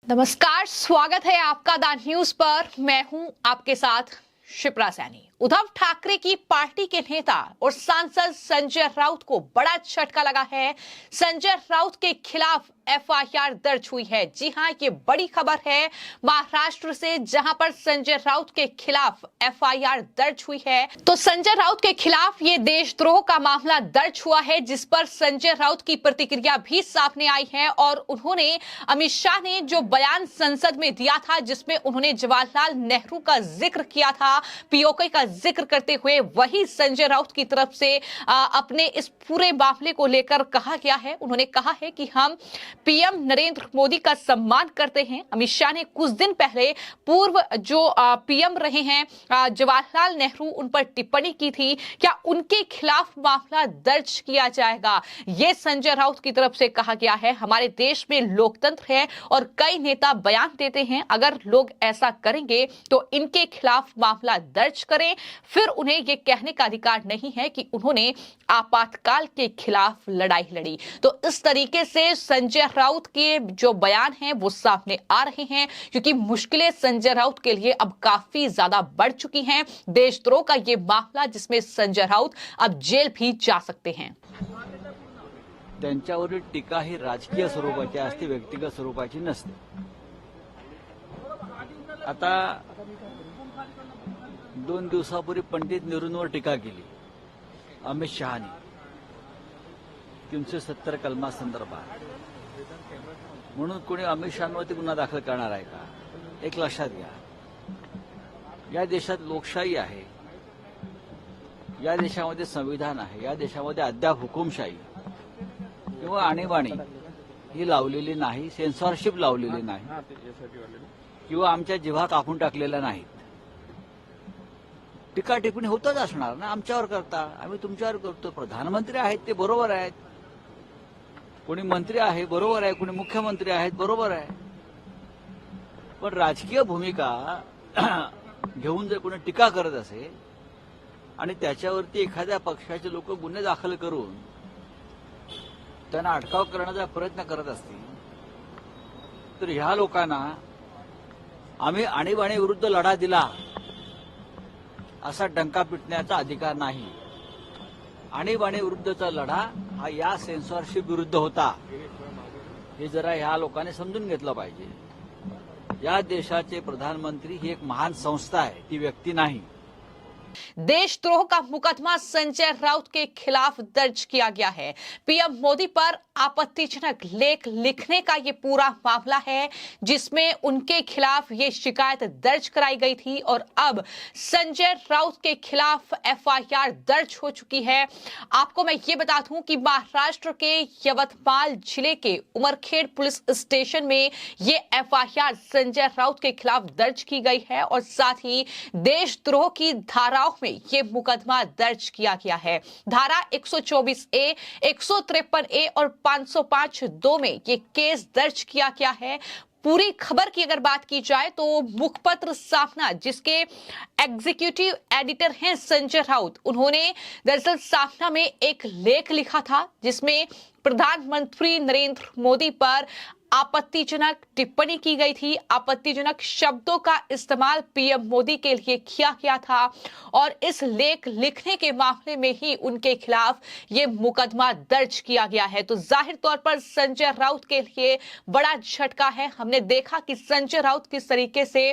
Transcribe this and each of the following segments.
नमस्कार, स्वागत है आपका द न्यूज पर। मैं हूं आपके साथ शिप्रा सैनी। उद्धव ठाकरे की पार्टी के नेता और सांसद संजय राउत को बड़ा झटका लगा है। संजय राउत के खिलाफ एफआईआर दर्ज हुई है। जी हां, ये बड़ी खबर है महाराष्ट्र से, जहां पर संजय राउत के खिलाफ एफआईआर दर्ज हुई है। तो संजय राउत के खिलाफ ये देशद्रोह का मामला दर्ज हुआ है, जिस पर संजय राउत की प्रतिक्रिया भी सामने आई है और उन्होंने अमित शाह ने जो बयान संसद में दिया था, जिसमें उन्होंने जवाहरलाल नेहरू का जिक्र किया था, पीओके का जिक्र करते हुए, वही संजय राउत की तरफ से अपने इस पूरे मामले को लेकर कहा गया है। उन्होंने कहा है कि हम पीएम नरेंद्र मोदी का सम्मान करते हैं। अमित शाह ने कुछ दिन पहले पूर्व जो पीएम रहे हैं जवाहरलाल नेहरू, उन पर टिप्पणी की थी। क्या उनके खिलाफ मामला दर्ज किया जाएगा? यह संजय राउत की तरफ से कहा गया है। हमारे देश में लोकतंत्र है और कई नेता बयान देते हैं, अगर लोग ऐसा करेंगे तो इनके खिलाफ मामला दर्ज करें। फिर उन्हें यह कहने का अधिकार नहीं है कि उन्होंने आपातकाल के खिलाफ लड़ाई लड़ी। तो इस तरीके से संजय राउत के जो बयान हैं वो सामने आ रहे हैं, क्योंकि मुश्किलें संजय राउत के लिए अब काफी ज्यादा बढ़ चुकी हैं। देशद्रोह का ये मामला, जिसमें संजय राउत अब जेल भी जा सकते हैं। त्यांच्यावरील टीका ही राजकीय स्वरूपाची असते, व्यक्तिगत स्वरूपाची नसते। आता 2 दिवसापूर्वी पंडित नेहरूंवर टीका केली अमित शहानी 370 कलमा संदर्भात, म्हणून कोणी अमित शहांवरती गुन्हा दाखल करणार आहे का? एक लक्षात घ्या, या देशात लोकशाही आहे, या देशामध्ये संविधान आहे, या देशामध्ये अद्याप हुकुमशाही किंवा आणीबाणी ही लावलेली नाही, सेन्सॉरशिप लावलेली नाही किंवा आमच्या जिव्हा कापून टाकलेल्या नाहीत। टीका टिप्पणी होतच असणार ना, आमच्यावर करता, आम्ही तुमच्यावर करतो। प्रधानमंत्री आहेत ते बरोबर आहेत, कोणी मंत्री आहे बरोबर आहे, कोणी मुख्यमंत्री आहेत बरोबर आहे, पण राजकीय भूमिका घेऊन जर कोणी टीका करत असेल आणि त्याच्यावरती एखाद्या पक्षाचे लोक गुन्हे दाखल करून त्यांना अटकाव करण्याचा प्रयत्न करत असतील, तर ह्या लोकांना आम्ही आणीबाणी विरुद्ध लढा दिला असा डंका पिटण्याचा अधिकार नाही। आणीबाणी विरुद्धचा लढा हा या सेन्सॉरशिप विरुद्ध होता, हे जरा ह्या लोकांनी समजून घेतलं पाहिजे। या देशाचे प्रधानमंत्री ही एक महान संस्था आहे, ती व्यक्ती नाही। देशद्रोह का मुकदमा संजय राउत के खिलाफ दर्ज किया गया है। पीएम मोदी पर आपत्तिजनक लेख लिखने का यह पूरा मामला है, जिसमें उनके खिलाफ ये शिकायत दर्ज कराई गई थी और अब संजय राउत के खिलाफ एफआईआर दर्ज हो चुकी है। आपको मैं ये बता दूं कि महाराष्ट्र के यवतमाल जिले के उमरखेड़ पुलिस स्टेशन में ये एफआईआर संजय राउत के खिलाफ दर्ज की गई है और साथ ही देशद्रोह की धाराओं में ये मुकदमा दर्ज किया गया है। धारा 124A, 153A और 505(2) में ये केस दर्ज किया गया है। पूरी खबर की अगर बात की जाए तो मुखपत्र साफना, जिसके एग्जीक्यूटिव एडिटर हैं संजय राउत, उन्होंने दरअसल साफना में एक लेख लिखा था, जिसमें प्रधानमंत्री नरेंद्र मोदी पर आपत्तिजनक टिप्पणी की गई थी। आपत्तिजनक शब्दों का इस्तेमाल पीएम मोदी के लिए किया गया था और इस लेख लिखने के मामले में ही उनके खिलाफ ये मुकदमा दर्ज किया गया है। तो जाहिर तौर पर संजय राउत के लिए बड़ा झटका है। हमने देखा कि संजय राउत किस तरीके से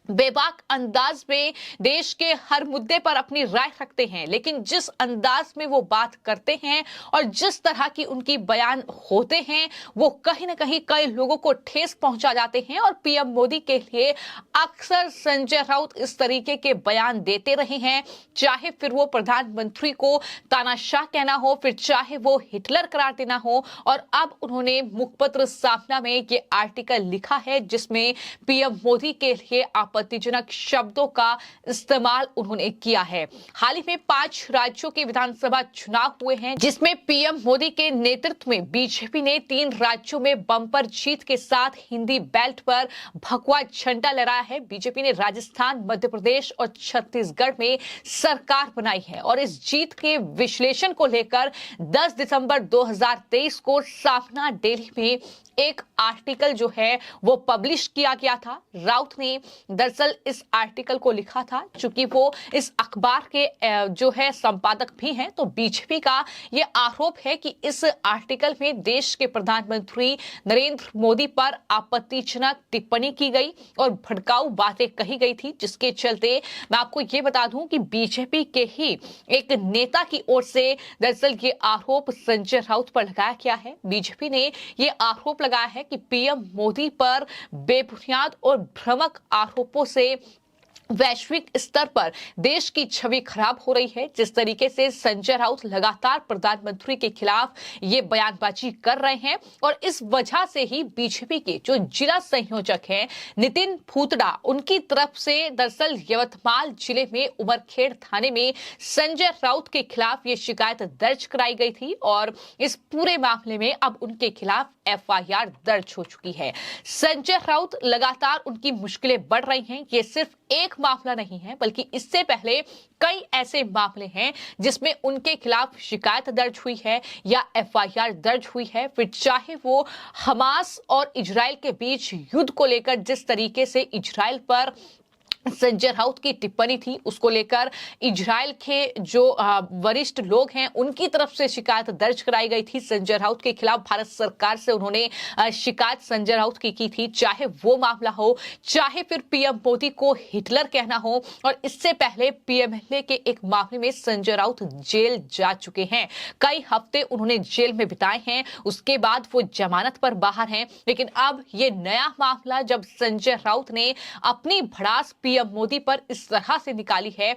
बेबाक अंदाज में देश के हर मुद्दे पर अपनी राय रखते हैं, लेकिन जिस अंदाज में वो बात करते हैं और जिस तरह की उनकी बयान होते हैं, वो कहीं ना कहीं कई लोगों को ठेस पहुंचा जाते हैं। और पीएम मोदी के लिए अक्सर संजय राउत इस तरीके के बयान देते रहे हैं, चाहे फिर वो प्रधानमंत्री को तानाशाह कहना हो, फिर चाहे वो हिटलर करार देना हो। और अब उन्होंने मुखपत्र साफना में ये आर्टिकल लिखा है, जिसमें पीएम मोदी के लिए आपत्तिजनक शब्दों का इस्तेमाल उन्होंने किया है। हाल ही में 5 राज्यों के विधानसभा चुनाव हुए हैं, जिसमें पीएम मोदी के नेतृत्व में बीजेपी ने 3 राज्यों में बम्पर जीत के साथ हिंदी बेल्ट पर भगवा झंडा लहराया है। बीजेपी ने राजस्थान, मध्य प्रदेश और छत्तीसगढ़ में सरकार बनाई है और इस जीत के विश्लेषण को लेकर 10 दिसंबर 2023 को सावना डेली में एक आर्टिकल जो है वो पब्लिश किया गया था। राउत ने दरअसल इस आर्टिकल को लिखा था, चूंकि वो इस अखबार के जो है संपादक भी हैं, तो बीजेपी का ये आरोप है कि इस आर्टिकल में देश के प्रधानमंत्री नरेंद्र मोदी पर आपत्तिजनक टिप्पणी की गई और भड़काऊ बातें कही गई थी, जिसके चलते मैं आपको ये बता दूं कि बीजेपी के ही एक नेता की ओर से दरअसल ये आरोप संजय राउत पर लगाया गया है। बीजेपी ने ये आरोप लगाया है कि पीएम मोदी पर बेबुनियाद और भ्रामक आरोपों से वैश्विक स्तर पर देश की छवि खराब हो रही है। जिस तरीके से संजय राउत लगातार प्रधानमंत्री के खिलाफ ये बयानबाजी कर रहे हैं और इस वजह से ही बीजेपी के जो जिला संयोजक हैं नितिन फूतड़ा, उनकी तरफ से दरअसल यवतमाल जिले में उमरखेड़ थाने में संजय राउत के खिलाफ ये शिकायत दर्ज कराई गई थी और इस पूरे मामले में अब उनके खिलाफ एफआईआर दर्ज हो चुकी है। संजय राउत लगातार उनकी मुश्किलें बढ़ रही हैं। ये सिर्फ एक मामला नहीं है, बल्कि इससे पहले कई ऐसे मामले हैं जिसमें उनके खिलाफ शिकायत दर्ज हुई है या एफआईआर दर्ज हुई है। फिर चाहे वो हमास और इजराइल के बीच युद्ध को लेकर जिस तरीके से इजराइल पर संजय राउत की टिप्पणी थी, उसको लेकर इजराइल के जो वरिष्ठ लोग हैं उनकी तरफ से शिकायत दर्ज कराई गई थी संजय राउत के खिलाफ। भारत सरकार से उन्होंने शिकायत संजय राउत की थी, चाहे वो मामला हो, चाहे फिर पीएम मोदी को हिटलर कहना हो। और इससे पहले पीएमएलए के एक मामले में संजय राउत जेल जा चुके हैं। कई हफ्ते उन्होंने जेल में बिताए हैं, उसके बाद वो जमानत पर बाहर हैं। लेकिन अब ये नया मामला जब संजय राउत ने अपनी भड़ास पीएम मोदी पर इस तरह से निकाली है,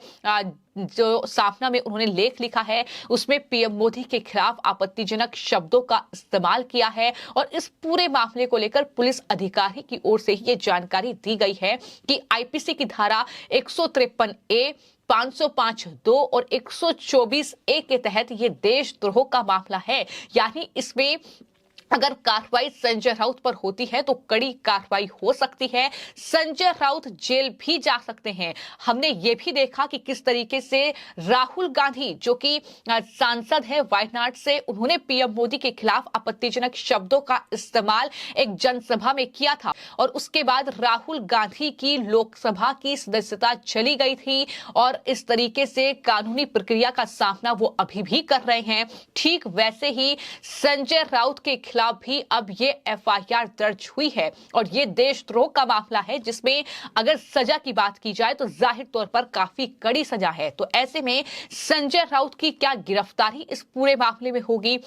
जो सावना में उन्होंने लेख लिखा है उसमें पीएम मोदी के खिलाफ आपत्तिजनक शब्दों का इस्तेमाल किया है और इस पूरे मामले को लेकर पुलिस अधिकारी की ओर से ये जानकारी दी गई है कि आईपीसी की धारा 153 ए 505(2) और 124(a) के तहत ये देशद्रोह का मामला है। यानी इसमें अगर कार्रवाई संजय राउत पर होती है तो कड़ी कार्रवाई हो सकती है, संजय राउत जेल भी जा सकते हैं। हमने ये भी देखा कि किस तरीके से राहुल गांधी, जो कि सांसद है वायनाड से, उन्होंने पीएम मोदी के खिलाफ आपत्तिजनक शब्दों का इस्तेमाल एक जनसभा में किया था और उसके बाद राहुल गांधी की लोकसभा की सदस्यता चली गई थी और इस तरीके से कानूनी प्रक्रिया का सामना वो अभी भी कर रहे हैं। ठीक वैसे ही संजय राउत के खिलाफ भी अब ये एफआईआर दर्ज हुई है और ये देशद्रोह का मामला है, जिसमें अगर सजा की बात की जाए तो जाहिर तौर पर काफी कड़ी सजा है। तो ऐसे में संजय राउत की क्या गिरफ्तारी इस पूरे मामले में होगी?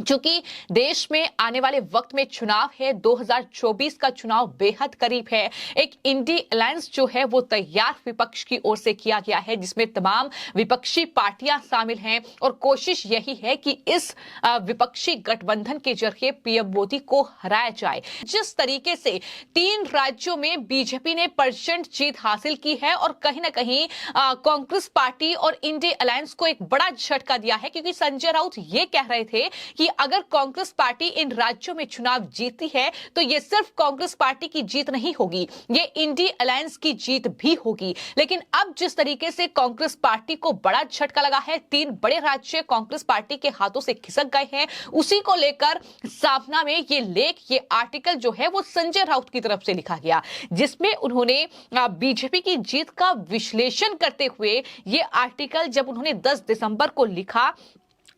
चूंकि देश में आने वाले वक्त में चुनाव है, 2024 का चुनाव बेहद करीब है। एक इंडी अलायंस जो है वो तैयार विपक्ष की ओर से किया गया है, जिसमें तमाम विपक्षी पार्टियां शामिल हैं और कोशिश यही है कि इस विपक्षी गठबंधन के जरिए पीएम मोदी को हराया जाए। जिस तरीके से 3 राज्यों में बीजेपी ने % जीत हासिल की है और कहीं ना कहीं कांग्रेस पार्टी और इंडी अलायंस को एक बड़ा झटका दिया है, क्योंकि संजय राउत ये कह रहे थे कि अगर कांग्रेस पार्टी इन राज्यों में चुनाव जीतती है तो ये सिर्फ कांग्रेस पार्टी की जीत नहीं होगी, ये इंडी अलायंस की जीत भी होगी। लेकिन अब जिस तरीके से कांग्रेस पार्टी को बड़ा झटका लगा है, 3 बड़े राज्य कांग्रेस पार्टी के हाथों से खिसक गए हैं, उसी को लेकर सावना में ये लेख, ये आर्टिकल जो है वो संजय राउत की तरफ से लिखा गया, जिसमें उन्होंने बीजेपी की जीत का विश्लेषण करते हुए ये आर्टिकल जब उन्होंने 10 दिसंबर को लिखा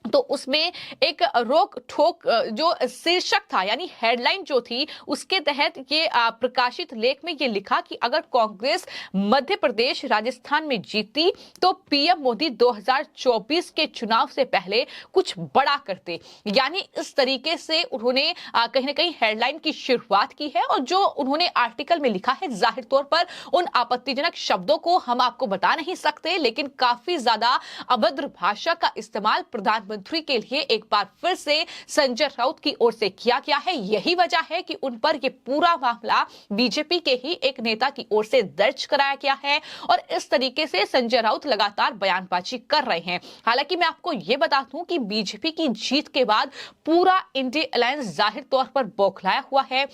तो उसमें एक रोक ठोक जो शीर्षक था, यानी हेडलाइन जो थी, उसके तहत ये प्रकाशित लेख में ये लिखा कि अगर कांग्रेस मध्य प्रदेश राजस्थान में जीती तो पीएम मोदी 2024 के चुनाव से पहले कुछ बड़ा करते। यानी इस तरीके से उन्होंने कहीं ना कहीं हेडलाइन की शुरुआत की है और जो उन्होंने आर्टिकल में लिखा है, जाहिर तौर पर उन आपत्तिजनक शब्दों को हम आपको बता नहीं सकते, लेकिन काफी ज्यादा अभद्र भाषा का इस्तेमाल प्रधानमंत्री प्रधानमंत्री के लिए एक बार फिर से संजय राउत की ओर से किया गया है। यही वजह है कि उन पर यह पूरा मामला बीजेपी के ही एक नेता की ओर से दर्ज कराया गया है और इस तरीके से संजय राउत लगातार बयानबाजी कर रहे हैं। हालांकि मैं आपको यह बता दूं कि बीजेपी की जीत के बाद पूरा इंडिया अलायंस जाहिर तौर पर बौखलाया हुआ है।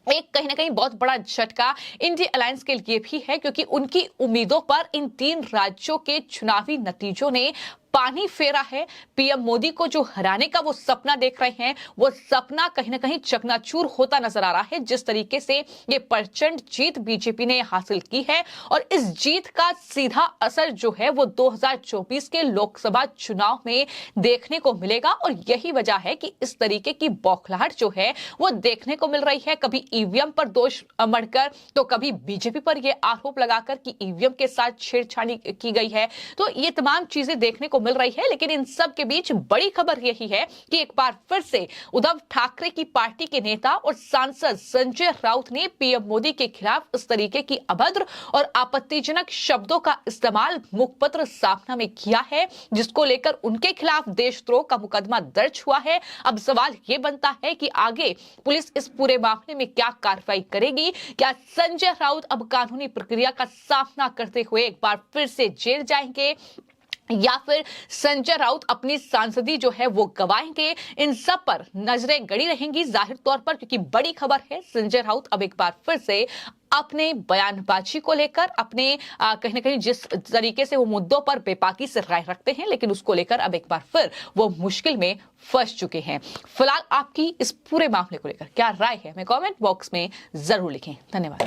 एक कहीं ना कहीं बहुत बड़ा झटका इंडिया अलायंस के लिए भी है, क्योंकि उनकी उम्मीदों पर इन 3 राज्यों के चुनावी नतीजों ने पानी फेरा है। पीएम मोदी को जो हराने का वो सपना देख रहे हैं, वो सपना कहीं ना कहीं चकनाचूर होता नजर आ रहा है। जिस तरीके से ये प्रचंड जीत बीजेपी ने हासिल की है और इस जीत का सीधा असर जो है वो 2024 के लोकसभा चुनाव में देखने को मिलेगा और यही वजह है कि इस तरीके की बौखलाहट जो है वो देखने को मिल रही है। कभी ईवीएम पर दोष मढ़कर तो कभी बीजेपी पर यह आरोप लगाकर कि ईवीएम के साथ छेड़छाड़ी की गई है। तो ये तमाम चीजें देखने को मिल रही है, लेकिन इन सब के बीच बड़ी खबर यही है कि एक बार फिर से उद्धव ठाकरे की पार्टी के नेता और सांसद संजय राउत ने पीएम मोदी के खिलाफ इस तरीके की अभद्र और आपत्तिजनक शब्दों का इस्तेमाल मुखपत्र सामना में किया है, जिसको लेकर उनके खिलाफ देशद्रोह का मुकदमा दर्ज हुआ है। अब सवाल यह बनता है कि आगे पुलिस इस पूरे मामले में क्या कार्रवाई करेगी। क्या संजय राउत अब कानूनी प्रक्रिया का सामना करते हुए एक बार फिर से जेल जाएंगे या फिर संजय राउत अपनी सांसदी जो है वो गवाएंगे। इन सब पर नजरें गड़ी रहेंगी जाहिर तौर पर, क्योंकि बड़ी खबर है संजय राउत अब एक बार फिर से अपने बयानबाजी को लेकर अपने कहीं ना कहीं जिस तरीके से वो मुद्दों पर बेबाकी से राय रखते हैं, लेकिन उसको लेकर अब एक बार फिर वो मुश्किल में फंस चुके हैं। फिलहाल आपकी इस पूरे मामले को लेकर क्या राय है, हमें कमेंट बॉक्स में जरूर लिखें। धन्यवाद।